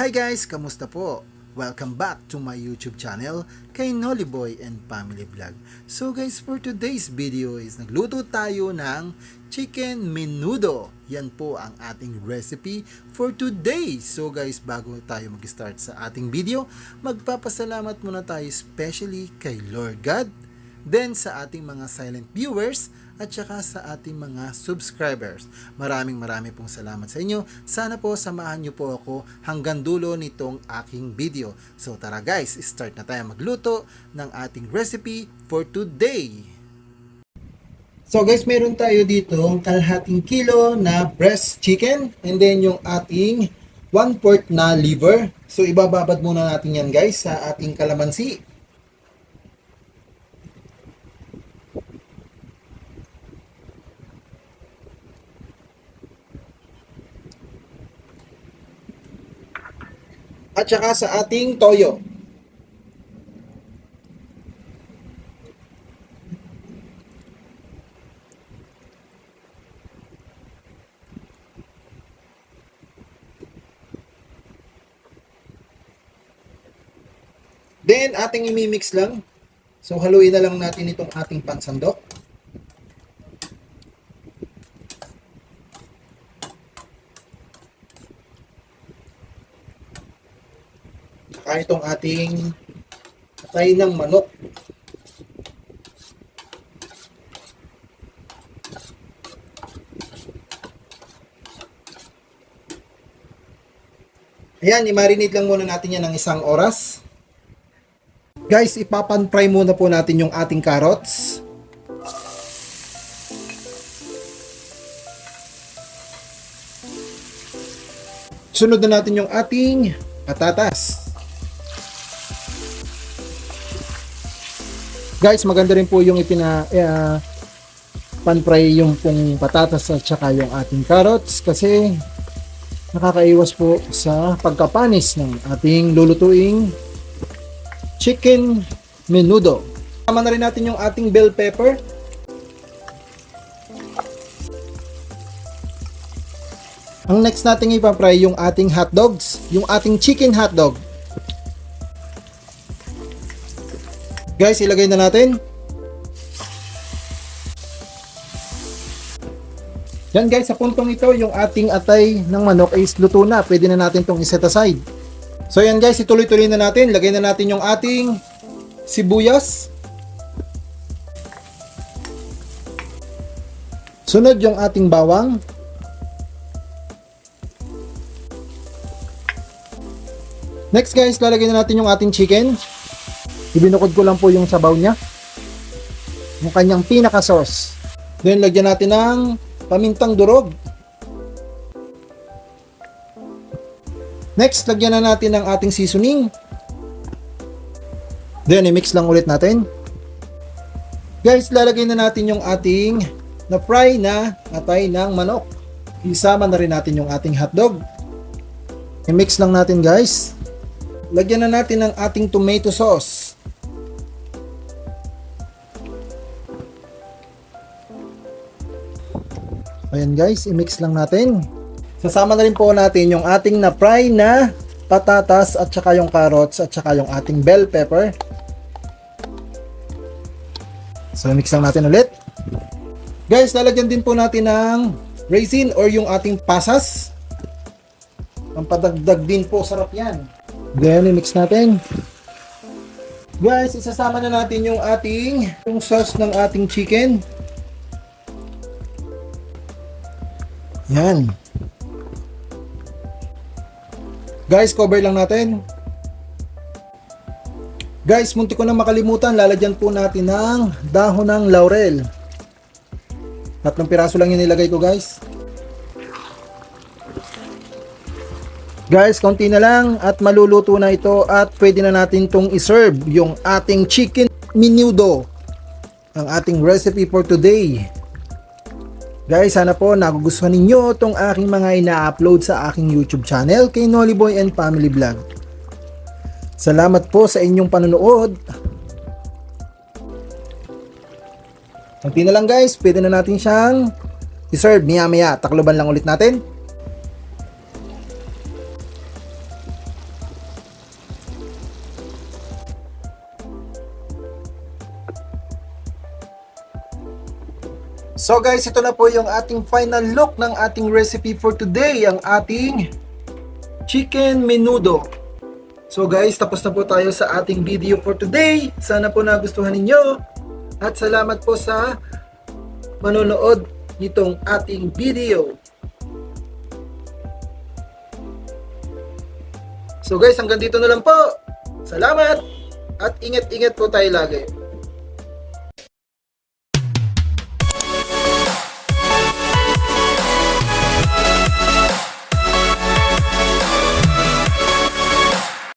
Hi guys! Kamusta po? Welcome back to my YouTube channel kay Noliboy and Family Vlog. So guys, for today's video is nagluto tayo ng chicken menudo. Yan po ang ating recipe for today. So guys, bago tayo mag-start sa ating video, magpapasalamat muna tayo especially kay Lord God, then sa ating mga silent viewers, at saka sa ating mga subscribers. Maraming pong salamat sa inyo. Sana po samahan nyo po ako hanggang dulo nitong aking video. So tara guys, start na tayo magluto ng ating recipe for today. So guys, meron tayo dito kalahating kilo na breast chicken and then yung ating 1/4 na liver. So ibababad muna natin yan guys sa ating kalamansi. At saka sa ating toyo. Then, ating imimix lang. So, haluin na lang natin itong ating pansandok. Saka itong ating atay ng manok. Ayan, i-marinate lang muna natin yan ng 1 oras. Guys, ipapan-fry muna po natin yung ating carrots. Sunod na natin yung ating patatas. Guys, maganda rin po yung pan-fry yung pong patatas at saka yung ating carrots kasi nakakaiwas po sa pagkapanis ng ating lulutuing chicken menudo. Tama na rin natin yung ating bell pepper. Ang next natin ipa-fry yung ating hot dogs, yung ating chicken hot dog. Guys, ilagay na natin. Yan guys, sa puntong ito, yung ating atay ng manok is luto na. Pwede na natin itong iset aside. So yan guys, ituloy-tuloy na natin. Lagay na natin yung ating sibuyas. Sunod yung ating bawang. Next guys, lalagay na natin yung ating chicken. Ibinukod ko lang po yung sabaw niya. Yung kanyang pinaka sauce. Then lagyan natin ng pamintang durog. Next, lagyan na natin ng ating seasoning. Then i-mix lang ulit natin. Guys, lalagay na natin yung ating na-fry na atay ng manok. Isama na rin natin yung ating hotdog. I-mix lang natin guys. Lagyan na natin ng ating tomato sauce. Ayan guys, i-mix lang natin. Sasama na rin po natin yung ating na-fry na patatas at saka yung carrots at saka yung ating bell pepper. So, mix lang natin ulit. Guys, lalagyan din po natin ng raisin or yung ating pasas. Pampadagdag din po, sarap yan. Then, i-mix natin. Guys, isasama na natin yung ating yung sauce ng ating chicken. Yan. Guys, cover lang natin. Guys, munti ko na makalimutan, lalagyan po natin ng dahon ng laurel. 3 piraso lang yung nilagay ko guys. Guys, konti na lang at maluluto na ito at pwede na natin itong iserve yung ating chicken menudo. Ang ating recipe for today. Guys, sana po nagugustuhan ninyo itong aking mga ina-upload sa aking YouTube channel kay Noliboy and Family Vlog. Salamat po sa inyong panonood. Konti na lang guys, pwede na natin siyang i-serve maya-maya. Takloban lang ulit natin. So guys, ito na po yung ating final look ng ating recipe for today, ang ating chicken menudo. So guys, tapos na po tayo sa ating video for today. Sana po nagustuhan ninyo. At salamat po sa manonood nitong ating video. So guys, hanggang dito na lang po. Salamat! At ingat-ingat po tayo lagi.